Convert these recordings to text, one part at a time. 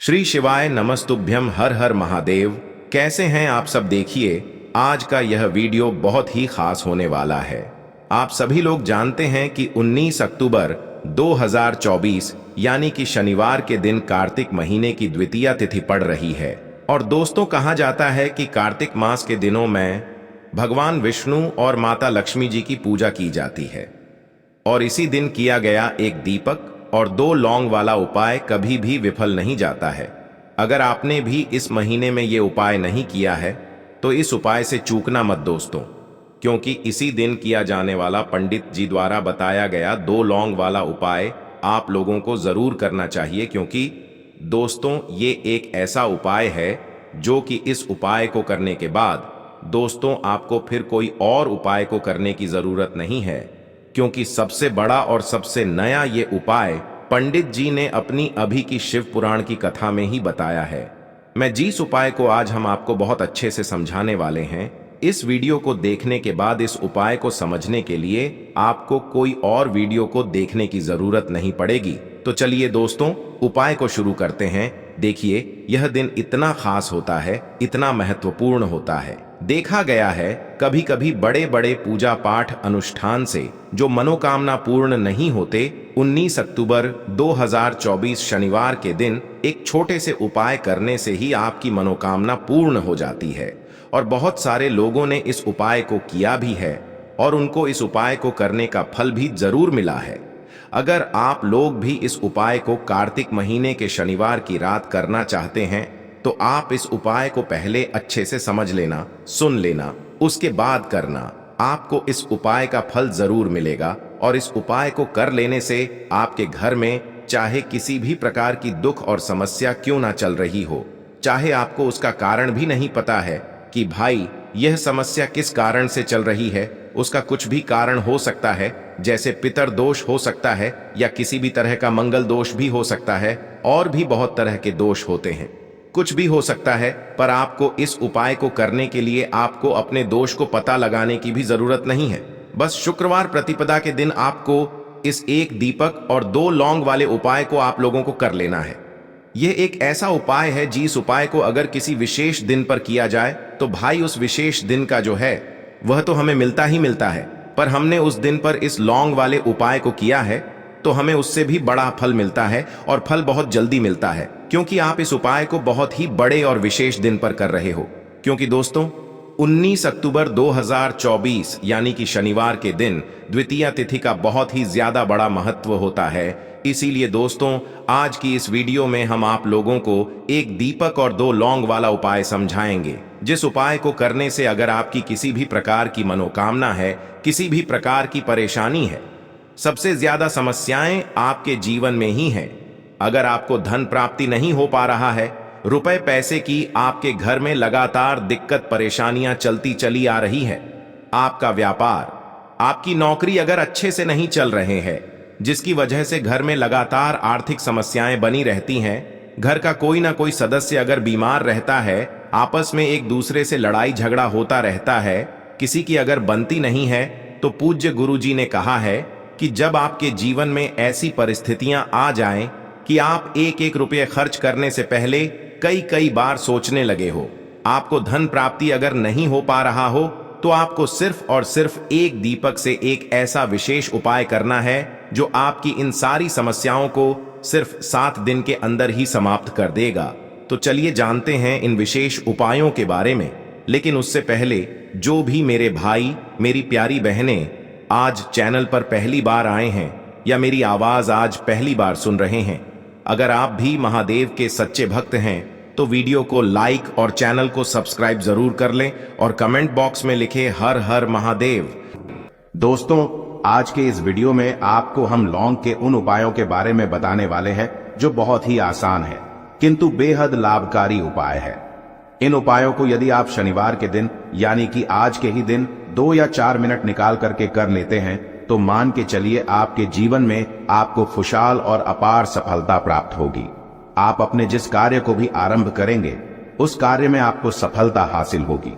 श्री शिवाय नमस्तुभ्यम, हर हर महादेव। कैसे हैं आप सब? देखिए, आज का यह वीडियो बहुत ही खास होने वाला है। आप सभी लोग जानते हैं कि 19 अक्टूबर 2024 यानी कि शनिवार के दिन कार्तिक महीने की द्वितीया तिथि पड़ रही है। और दोस्तों, कहा जाता है कि कार्तिक मास के दिनों में भगवान विष्णु और माता लक्ष्मी जी की पूजा की जाती है। और इसी दिन किया गया एक दीपक और 2 लौंग वाला उपाय कभी भी विफल नहीं जाता है। अगर आपने भी इस महीने में ये उपाय नहीं किया है तो इस उपाय से चूकना मत दोस्तों, क्योंकि इसी दिन किया जाने वाला पंडित जी द्वारा बताया गया 2 लौंग वाला उपाय आप लोगों को जरूर करना चाहिए। क्योंकि दोस्तों, ये एक ऐसा उपाय है जो कि इस उपाय को करने के बाद दोस्तों आपको फिर कोई और उपाय को करने की जरूरत नहीं है, क्योंकि सबसे बड़ा और सबसे नया ये उपाय पंडित जी ने अपनी अभी की शिव पुराण की कथा में ही बताया है। मैं जिस उपाय को आज हम आपको बहुत अच्छे से समझाने वाले हैं, इस वीडियो को देखने के बाद इस उपाय को समझने के लिए आपको कोई और वीडियो को देखने की जरूरत नहीं पड़ेगी। तो चलिए दोस्तों, उपाय को शुरू करते हैं। देखिए, यह दिन इतना खास होता है, इतना महत्वपूर्ण होता है। देखा गया है कभी कभी बड़े बड़े पूजा पाठ अनुष्ठान से जो मनोकामना पूर्ण नहीं होते, 19 अक्टूबर 2024 शनिवार के दिन एक छोटे से उपाय करने से ही आपकी मनोकामना पूर्ण हो जाती है। और बहुत सारे लोगों ने इस उपाय को किया भी है और उनको इस उपाय को करने का फल भी जरूर मिला है। अगर आप लोग भी इस उपाय को कार्तिक महीने के शनिवार की रात करना चाहते हैं तो आप इस उपाय को पहले अच्छे से समझ लेना, सुन लेना, उसके बाद करना। आपको इस उपाय का फल जरूर मिलेगा। और इस उपाय को कर लेने से आपके घर में चाहे किसी भी प्रकार की दुख और समस्या क्यों ना चल रही हो, चाहे आपको उसका कारण भी नहीं पता है कि भाई यह समस्या किस कारण से चल रही है, उसका कुछ भी कारण हो सकता है, जैसे पितर दोष हो सकता है या किसी भी तरह का मंगल दोष भी हो सकता है, और भी बहुत तरह के दोष होते हैं, कुछ भी हो सकता है। पर आपको इस उपाय को करने के लिए आपको अपने दोष को पता लगाने की भी जरूरत नहीं है। बस शुक्रवार प्रतिपदा के दिन आपको इस एक दीपक और 2 लौंग वाले उपाय को आप लोगों को कर लेना है। यह एक ऐसा उपाय है जिस उपाय को अगर किसी विशेष दिन पर किया जाए तो भाई उस विशेष दिन का जो है वह तो हमें मिलता ही मिलता है, पर हमने उस दिन पर इस लौंग वाले उपाय को किया है तो हमें उससे भी बड़ा फल मिलता है, और फल बहुत जल्दी मिलता है, क्योंकि आप इस उपाय को बहुत ही बड़े और विशेष दिन पर कर रहे हो। क्योंकि दोस्तों, 19 अक्टूबर 2024 यानी कि शनिवार के दिन द्वितीया तिथि का बहुत ही ज्यादा बड़ा महत्व होता है। इसीलिए दोस्तों, आज की इस वीडियो में हम आप लोगों को एक दीपक और 2 लौंग वाला उपाय समझाएंगे, जिस उपाय को करने से अगर आपकी किसी भी प्रकार की मनोकामना है, किसी भी प्रकार की परेशानी है, सबसे ज्यादा समस्याएं आपके जीवन में ही हैं। अगर आपको धन प्राप्ति नहीं हो पा रहा है, रुपए पैसे की आपके घर में लगातार दिक्कत परेशानियां चलती चली आ रही है, आपका व्यापार, आपकी नौकरी अगर अच्छे से नहीं चल रहे हैं, जिसकी वजह से घर में लगातार आर्थिक समस्याएं बनी रहती हैं, घर का कोई ना कोई सदस्य अगर बीमार रहता है, आपस में एक दूसरे से लड़ाई झगड़ा होता रहता है, किसी की अगर बनती नहीं है, तो पूज्य गुरुजी ने कहा है कि जब आपके जीवन में ऐसी परिस्थितियां आ जाएं कि आप एक एक रुपये खर्च करने से पहले कई कई बार सोचने लगे हो, आपको धन प्राप्ति अगर नहीं हो पा रहा हो, तो आपको सिर्फ और सिर्फ एक दीपक से एक ऐसा विशेष उपाय करना है जो आपकी इन सारी समस्याओं को सिर्फ 7 दिन के अंदर ही समाप्त कर देगा। तो चलिए जानते हैं इन विशेष उपायों के बारे में। लेकिन उससे पहले जो भी मेरे भाई, मेरी प्यारी बहनें आज चैनल पर पहली बार आए हैं या मेरी आवाज आज पहली बार सुन रहे हैं, अगर आप भी महादेव के सच्चे भक्त हैं तो वीडियो को लाइक और चैनल को सब्सक्राइब जरूर कर लें और कमेंट बॉक्स में लिखें हर हर महादेव। दोस्तों, आज के इस वीडियो में आपको हम लौंग के उन उपायों के बारे में बताने वाले हैं जो बहुत ही आसान है किंतु बेहद लाभकारी उपाय है। इन उपायों को यदि आप शनिवार के दिन यानी कि आज के ही दिन 2 या 4 मिनट निकाल करके कर लेते हैं तो मान के चलिए आपके जीवन में आपको खुशहाल और अपार सफलता प्राप्त होगी। आप अपने जिस कार्य को भी आरंभ करेंगे उस कार्य में आपको सफलता हासिल होगी।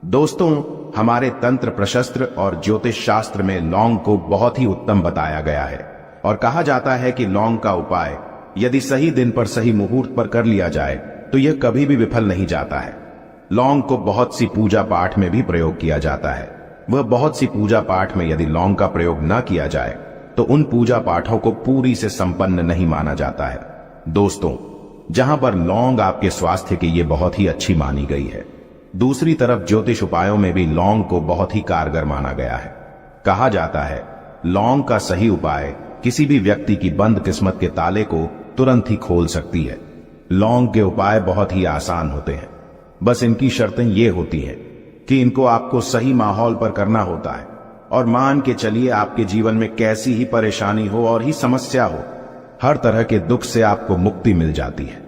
दोस्तों, हमारे तंत्र प्रशस्त्र और ज्योतिष शास्त्र में लौंग को बहुत ही उत्तम बताया गया है और कहा जाता है कि लौंग का उपाय यदि सही दिन पर सही मुहूर्त पर कर लिया जाए तो यह कभी भी विफल नहीं जाता है। लौंग को बहुत सी पूजा पाठ में भी प्रयोग किया जाता है। वह बहुत सी पूजा पाठ में यदि लौंग का प्रयोग न किया जाए तो उन पूजा पाठों को पूरी से संपन्न नहीं माना जाता है। दोस्तों, जहां पर लौंग आपके स्वास्थ्य के लिए बहुत ही अच्छी मानी गई है, दूसरी तरफ ज्योतिष उपायों में भी लौंग को बहुत ही कारगर माना गया है। कहा जाता है लौंग का सही उपाय किसी भी व्यक्ति की बंद किस्मत के ताले को तुरंत ही खोल सकती है। लौंग के उपाय बहुत ही आसान होते हैं, बस इनकी शर्तें ये होती हैं कि इनको आपको सही माहौल पर करना होता है। और मान के चलिए आपके जीवन में कैसी ही परेशानी हो और ही समस्या हो, हर तरह के दुख से आपको मुक्ति मिल जाती है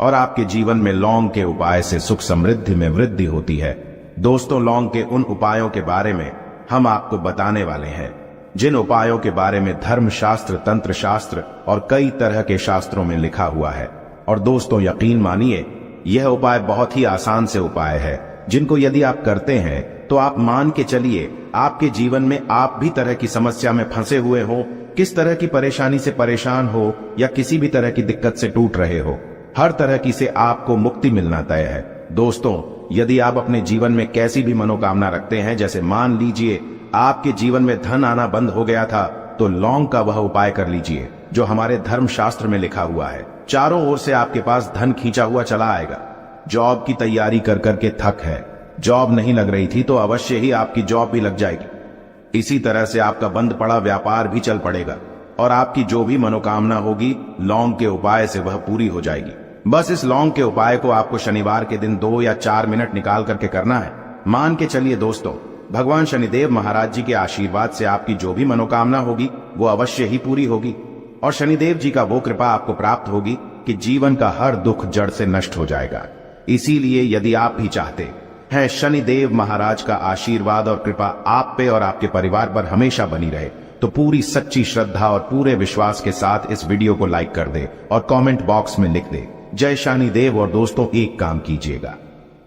और आपके जीवन में लौंग के उपाय से सुख समृद्धि में वृद्धि होती है। दोस्तों, लौंग के उन उपायों के बारे में हम आपको बताने वाले हैं जिन उपायों के बारे में धर्मशास्त्र, तंत्र शास्त्र और कई तरह के शास्त्रों में लिखा हुआ है। और दोस्तों, यकीन मानिए यह उपाय बहुत ही आसान से उपाय है जिनको यदि आप करते हैं तो आप मान के चलिए आपके जीवन में आप भी तरह की समस्या में फंसे हुए हो, किस तरह की परेशानी से परेशान हो या किसी भी तरह की दिक्कत से टूट रहे हो, हर तरह की से आपको मुक्ति मिलना तय है। दोस्तों, यदि आप अपने जीवन में कैसी भी मनोकामना रखते हैं, जैसे मान लीजिए आपके जीवन में धन आना बंद हो गया था, तो लौंग का वह उपाय कर लीजिए जो हमारे धर्मशास्त्र में लिखा हुआ है। चारों ओर से आपके पास धन खींचा हुआ चला आएगा। जॉब की तैयारी कर करके थक है, जॉब नहीं लग रही थी तो अवश्य ही आपकी जॉब भी लग जाएगी। इसी तरह से आपका बंद पड़ा व्यापार भी चल पड़ेगा और आपकी जो भी मनोकामना होगी लौंग के उपाय से वह पूरी हो जाएगी। बस इस लौंग के उपाय को आपको शनिवार के दिन 2 या 4 मिनट निकाल करके करना है। मान के चलिए दोस्तों, भगवान शनिदेव महाराज जी के आशीर्वाद से आपकी जो भी मनोकामना होगी वो अवश्य ही पूरी होगी और शनिदेव जी का वो कृपा आपको प्राप्त होगी कि जीवन का हर दुख जड़ से नष्ट हो जाएगा। इसीलिए यदि आप भी चाहते हैं शनिदेव महाराज का आशीर्वाद और कृपा आप पे और आपके परिवार पर हमेशा बनी रहे, तो पूरी सच्ची श्रद्धा और पूरे विश्वास के साथ इस वीडियो को लाइक कर दे और कमेंट बॉक्स में लिख दे जय शनिदेव। और दोस्तों, एक काम कीजिएगा,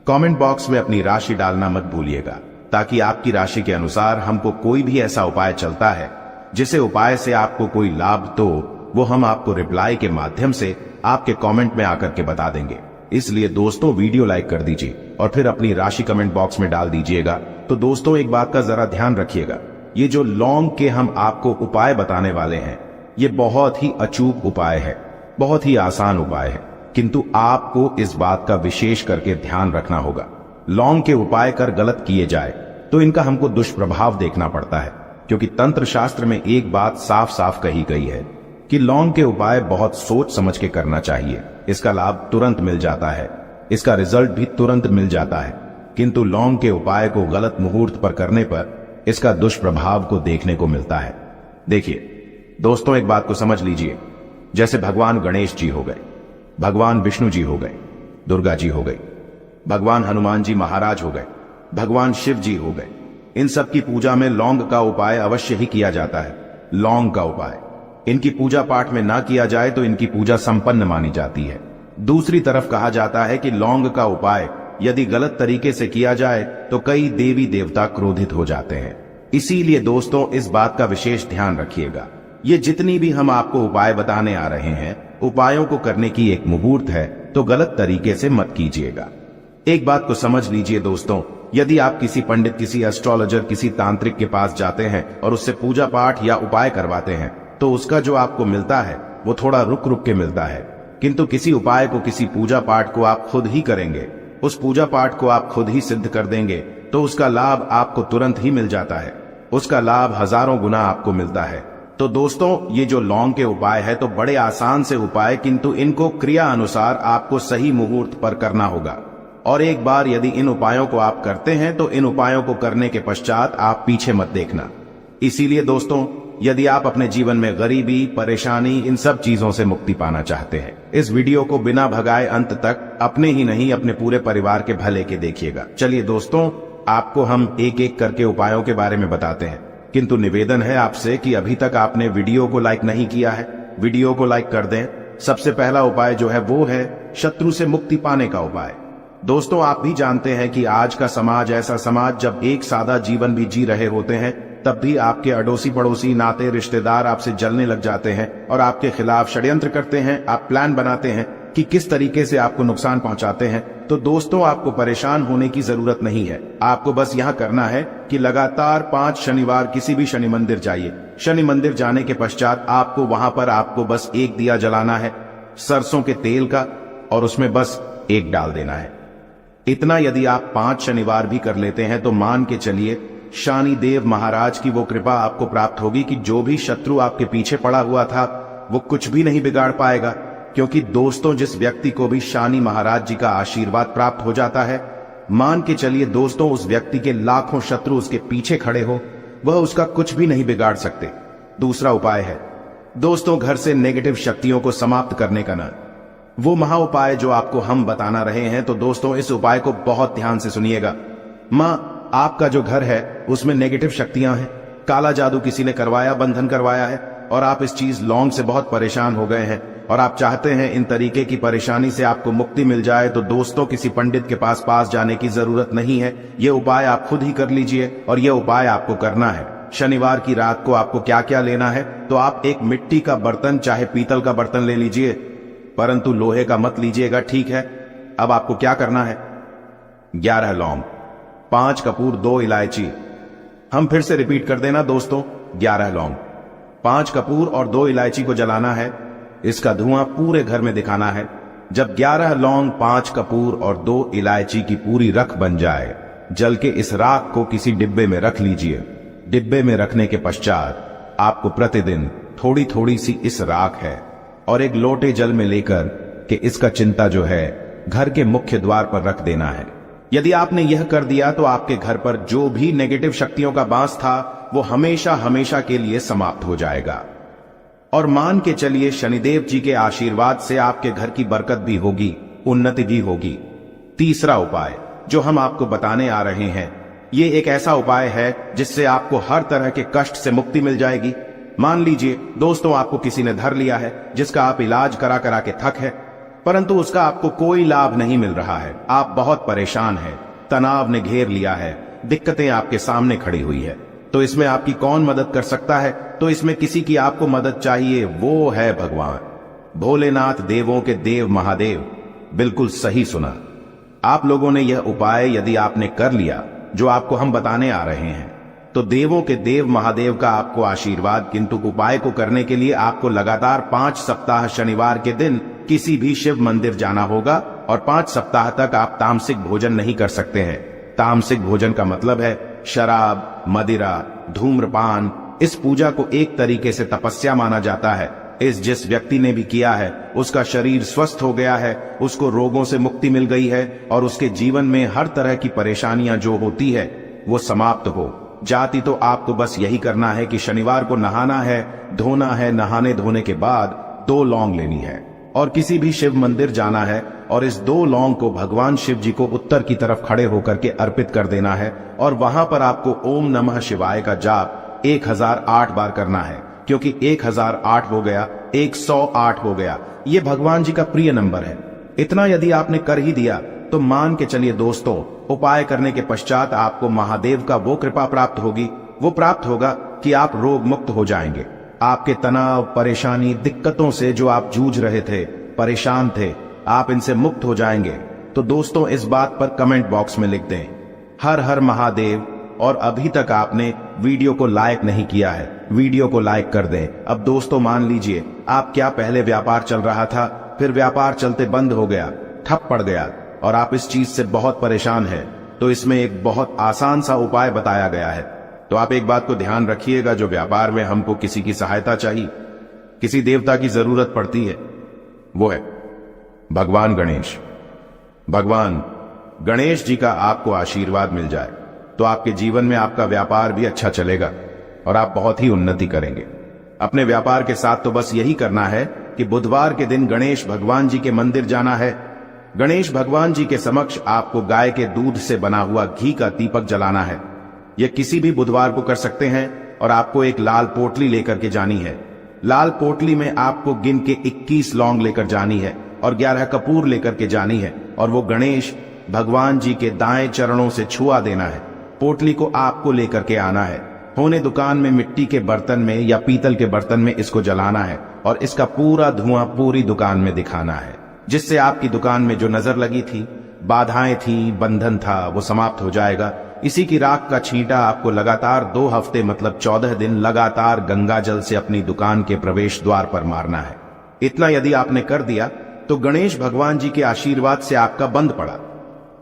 कमेंट बॉक्स में अपनी राशि डालना मत भूलिएगा, ताकि आपकी राशि के अनुसार हमको कोई भी ऐसा उपाय चलता है जिसे उपाय से आपको कोई लाभ, तो वो हम आपको रिप्लाई के माध्यम से आपके कमेंट में आकर के बता देंगे। इसलिए दोस्तों, वीडियो लाइक कर दीजिए और फिर अपनी राशि कमेंट बॉक्स में डाल दीजिएगा। तो दोस्तों, एक बात का जरा ध्यान रखिएगा, ये जो लौंग के हम आपको उपाय बताने वाले हैं ये बहुत ही अचूक उपाय है, बहुत ही आसान उपाय है, किंतु आपको इस बात का विशेष करके ध्यान रखना होगा। लौंग के उपाय कर गलत किए जाए तो इनका हमको दुष्प्रभाव देखना पड़ता है, क्योंकि तंत्र शास्त्र में एक बात साफ साफ कही गई है कि लौंग के उपाय बहुत सोच समझ के करना चाहिए। इसका लाभ तुरंत मिल जाता है, इसका रिजल्ट भी तुरंत मिल जाता है, किंतु लौंग के उपाय को गलत मुहूर्त पर करने पर इसका दुष्प्रभाव को देखने को मिलता है। देखिए दोस्तों, एक बात को समझ लीजिए, जैसे भगवान गणेश जी हो गए, भगवान विष्णु जी हो गए, दुर्गा जी हो गई, भगवान हनुमान जी महाराज हो गए, भगवान शिव जी हो गए, इन सब की पूजा में लौंग का उपाय अवश्य ही किया जाता है। लौंग का उपाय इनकी पूजा पाठ में ना किया जाए तो इनकी पूजा संपन्न मानी जाती है। दूसरी तरफ कहा जाता है कि लौंग का उपाय यदि गलत तरीके से किया जाए तो कई देवी देवता क्रोधित हो जाते हैं। इसीलिए दोस्तों, इस बात का विशेष ध्यान रखिएगा। ये जितनी भी हम आपको उपाय बताने आ रहे हैं, उपायों को करने की एक मुहूर्त है, तो गलत तरीके से मत कीजिएगा। एक बात को समझ लीजिए दोस्तों, यदि आप किसी पंडित, किसी एस्ट्रोलॉजर, किसी तांत्रिक के पास जाते हैं और उससे पूजा पाठ या उपाय करवाते हैं तो उसका जो आपको मिलता है वो थोड़ा रुक रुक के मिलता है, किंतु किसी उपाय को, किसी पूजा पाठ को आप खुद ही करेंगे, उस पूजा पाठ को आप खुद ही सिद्ध कर देंगे तो उसका लाभ आपको तुरंत ही मिल जाता है, उसका लाभ हजारों गुना आपको मिलता है। तो दोस्तों, ये जो लौंग के उपाय है तो बड़े आसान से उपाय, किंतु इनको क्रिया अनुसार आपको सही मुहूर्त पर करना होगा। और एक बार यदि इन उपायों को आप करते हैं तो इन उपायों को करने के पश्चात आप पीछे मत देखना। इसीलिए दोस्तों, यदि आप अपने जीवन में गरीबी, परेशानी, इन सब चीजों से मुक्ति पाना चाहते हैं, इस वीडियो को बिना भगाए अंत तक अपने ही नहीं अपने पूरे परिवार के भले के देखिएगा। चलिए दोस्तों, आपको हम एक एक करके उपायों के बारे में बताते हैं, किंतु निवेदन है आपसे कि अभी तक आपने वीडियो को लाइक नहीं किया है, वीडियो को लाइक कर दें। सबसे पहला उपाय जो है वो है शत्रु से मुक्ति पाने का उपाय। दोस्तों, आप भी जानते हैं कि आज का समाज ऐसा समाज जब एक सादा जीवन भी जी रहे होते हैं तब भी आपके अड़ोसी पड़ोसी नाते रिश्तेदार आपसे जलने लग जाते हैं और आपके खिलाफ षड्यंत्र करते हैं। आप प्लान बनाते हैं कि किस तरीके से आपको नुकसान पहुंचाते हैं। तो दोस्तों, आपको परेशान होने की जरूरत नहीं है। आपको बस यह करना है कि लगातार 5 शनिवार किसी भी शनि मंदिर जाइए। शनि मंदिर जाने के पश्चात आपको वहां पर आपको बस एक दिया जलाना है सरसों के तेल का, और उसमें बस एक डाल देना है। इतना यदि आप 5 शनिवार भी कर लेते हैं तो मान के चलिए शनि देव महाराज की वो कृपा आपको प्राप्त होगी कि जो भी शत्रु आपके पीछे पड़ा हुआ था वो कुछ भी नहीं बिगाड़ पाएगा। क्योंकि दोस्तों, जिस व्यक्ति को भी शनि महाराज जी का आशीर्वाद प्राप्त हो जाता है, मान के चलिए दोस्तों, उस व्यक्ति के लाखों शत्रु उसके पीछे खड़े हो, वह उसका कुछ भी नहीं बिगाड़ सकते। दूसरा उपाय है दोस्तों, घर से नेगेटिव शक्तियों को समाप्त करने का ना वो महा उपाय जो आपको हम बताना रहे हैं। तो दोस्तों, इस उपाय को बहुत ध्यान से सुनिएगा। आपका जो घर है उसमें नेगेटिव शक्तियां हैं, काला जादू किसी ने करवाया, बंधन करवाया है, और आप इस चीज लौंग से बहुत परेशान हो गए हैं और आप चाहते हैं इन तरीके की परेशानी से आपको मुक्ति मिल जाए। तो दोस्तों, किसी पंडित के पास जाने की जरूरत नहीं है। ये उपाय आप खुद ही कर लीजिए और ये उपाय आपको करना है। शनिवार की रात को आपको क्या क्या लेना है, तो आप एक मिट्टी का बर्तन, चाहे पीतल का बर्तन ले लीजिए, परंतु लोहे का मत लीजिएगा, ठीक है। अब आपको क्या करना है, 11 लौंग, 5 कपूर, 2 इलायची। हम फिर से रिपीट कर देना दोस्तों, 11 लौंग, 5 कपूर और 2 इलायची को जलाना है। इसका धुआं पूरे घर में दिखाना है। जब 11 लौंग, 5 कपूर और 2 इलायची की पूरी रख बन जाए, जल के इस राख को किसी डिब्बे में रख लीजिए। डिब्बे में रखने के पश्चात आपको प्रतिदिन थोड़ी थोड़ी सी इस राख है और एक लोटे जल में लेकर के इसका चिंता जो है घर के मुख्य द्वार पर रख देना है। यदि आपने यह कर दिया तो आपके घर पर जो भी नेगेटिव शक्तियों का बांस था वो हमेशा हमेशा के लिए समाप्त हो जाएगा। और मान के चलिए शनिदेव जी के आशीर्वाद से आपके घर की बरकत भी होगी, उन्नति भी होगी। तीसरा उपाय जो हम आपको बताने आ रहे हैं, ये एक ऐसा उपाय है जिससे आपको हर तरह के कष्ट से मुक्ति मिल जाएगी। मान लीजिए दोस्तों, आपको किसी ने धर लिया है जिसका आप इलाज करा करा के थक है, परंतु उसका आपको कोई लाभ नहीं मिल रहा है। आप बहुत परेशान हैं, तनाव ने घेर लिया है, दिक्कतें आपके सामने खड़ी हुई है। तो इसमें आपकी कौन मदद कर सकता है? तो इसमें किसी की आपको मदद चाहिए, वो है भगवान भोलेनाथ, देवों के देव महादेव। बिल्कुल सही सुना। आप लोगों ने यह उपाय यदि आपने कर लिया जो आपको हम बताने आ रहे हैं, तो देवों के देव महादेव का आपको आशीर्वाद। किंतु उपाय को करने के लिए आपको लगातार 5 सप्ताह शनिवार के दिन किसी भी शिव मंदिर जाना होगा और 5 सप्ताह तक आप तामसिक भोजन नहीं कर सकते हैं। तामसिक भोजन का मतलब है शराब, मदिरा, धूम्रपान। इस पूजा को एक तरीके से तपस्या माना जाता है। जिस व्यक्ति ने भी किया है उसका शरीर स्वस्थ हो गया है, उसको रोगों से मुक्ति मिल गई है और उसके जीवन में हर तरह की परेशानियां जो होती है वो समाप्त हो जाती। तो आपको बस यही करना है कि शनिवार को नहाना है, धोना है, नहाने धोने के बाद 2 लौंग लेनी है और किसी भी शिव मंदिर जाना है और इस 2 लौंग को भगवान शिव जी को उत्तर की तरफ खड़े होकर के अर्पित कर देना है। और वहां पर आपको ओम नमः शिवाय का जाप 1008 बार करना है, क्योंकि 1008 हो गया, 108 हो गया, ये भगवान जी का प्रिय नंबर है। इतना यदि आपने कर ही दिया तो मान के चलिए दोस्तों, उपाय करने के पश्चात आपको महादेव का वो कृपा प्राप्त होगी, वो प्राप्त होगा कि आप रोग मुक्त हो जाएंगे। आपके तनाव, परेशानी, दिक्कतों से जो आप जूझ रहे थे, परेशान थे, आप इनसे मुक्त हो जाएंगे। तो दोस्तों, इस बात पर कमेंट बॉक्स में लिख दें हर हर महादेव। और अभी तक आपने वीडियो को लाइक नहीं किया है, वीडियो को लाइक कर दें। अब दोस्तों मान लीजिए आप क्या पहले व्यापार चल रहा था, फिर व्यापार चलते बंद हो गया, ठप पड़ गया और आप इस चीज से बहुत परेशान हैं, तो इसमें एक बहुत आसान सा उपाय बताया गया है। तो आप एक बात को ध्यान रखिएगा, जो व्यापार में हमको किसी की सहायता चाहिए, किसी देवता की जरूरत पड़ती है, वो है भगवान गणेश। भगवान गणेश जी का आपको आशीर्वाद मिल जाए तो आपके जीवन में आपका व्यापार भी अच्छा चलेगा और आप बहुत ही उन्नति करेंगे। अपने व्यापार के साथ तो बस यही करना है कि बुधवार के दिन गणेश भगवान जी के मंदिर जाना है। गणेश भगवान जी के समक्ष आपको गाय के दूध से बना हुआ घी का दीपक जलाना है। यह किसी भी बुधवार को कर सकते हैं और आपको एक लाल पोटली लेकर के जानी है। लाल पोटली में आपको गिन के 21 लौंग लेकर जानी है और 11 कपूर लेकर के जानी है और वो गणेश भगवान जी के दाएं चरणों से छुआ देना है। पोटली को आपको लेकर के आना है। होने दुकान में मिट्टी के बर्तन में या पीतल के बर्तन में इसको जलाना है और इसका पूरा धुआं पूरी दुकान में दिखाना है, जिससे आपकी दुकान में जो नजर लगी थी, बाधाएं थी, बंधन था, वो समाप्त हो जाएगा। इसी की राख का छींटा आपको लगातार 2 हफ्ते मतलब 14 दिन लगातार गंगा जल से अपनी दुकान के प्रवेश द्वार पर मारना है। इतना यदि आपने कर दिया तो गणेश भगवान जी के आशीर्वाद से आपका बंद पड़ा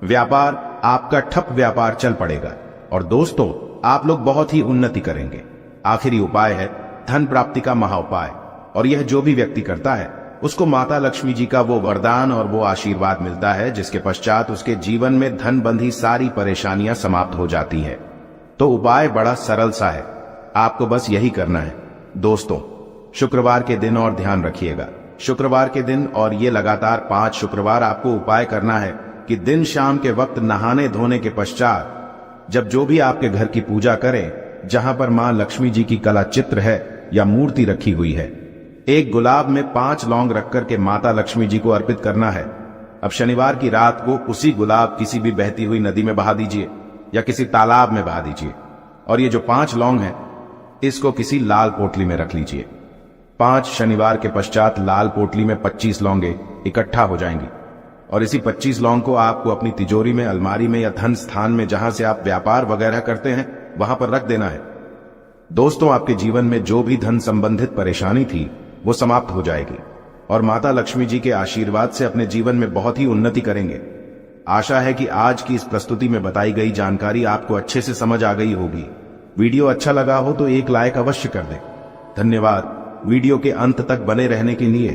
व्यापार, आपका ठप व्यापार चल पड़ेगा और दोस्तों आप लोग बहुत ही उन्नति करेंगे। आखिरी उपाय है धन प्राप्ति का महा उपाय, और यह जो भी व्यक्ति करता है उसको माता लक्ष्मी जी का वो वरदान और वो आशीर्वाद मिलता है, जिसके पश्चात उसके जीवन में धन बंधी सारी परेशानियां समाप्त हो जाती है। तो उपाय बड़ा सरल सा है, आपको बस यही करना है। दोस्तों शुक्रवार के दिन और ध्यान रखिएगा, शुक्रवार के दिन और ये लगातार 5 शुक्रवार आपको उपाय करना है कि दिन शाम के वक्त नहाने धोने के पश्चात जब जो भी आपके घर की पूजा करें, जहां पर मां लक्ष्मी जी की कला चित्र है या मूर्ति रखी हुई है, एक गुलाब में 5 लौंग रख करके माता लक्ष्मी जी को अर्पित करना है। अब शनिवार की रात को उसी गुलाब किसी भी बहती हुई नदी में बहा दीजिए या किसी तालाब में बहा दीजिए, और ये जो 5 लौंग है इसको किसी लाल पोटली में रख लीजिए। 5 शनिवार के पश्चात लाल पोटली में 25 लौंगे इकट्ठा हो जाएंगी, और इसी 25 लौंग को आपको अपनी तिजोरी में, अलमारी में या धन स्थान में जहां से आप व्यापार वगैरह करते हैं वहां पर रख देना है। दोस्तों आपके जीवन में जो भी धन संबंधित परेशानी थी वो समाप्त हो जाएगी और माता लक्ष्मी जी के आशीर्वाद से अपने जीवन में बहुत ही उन्नति करेंगे। आशा है कि आज की इस प्रस्तुति में बताई गई जानकारी आपको अच्छे से समझ आ गई होगी। वीडियो अच्छा लगा हो तो एक लाइक अवश्य कर दें। धन्यवाद वीडियो के अंत तक बने रहने के लिए।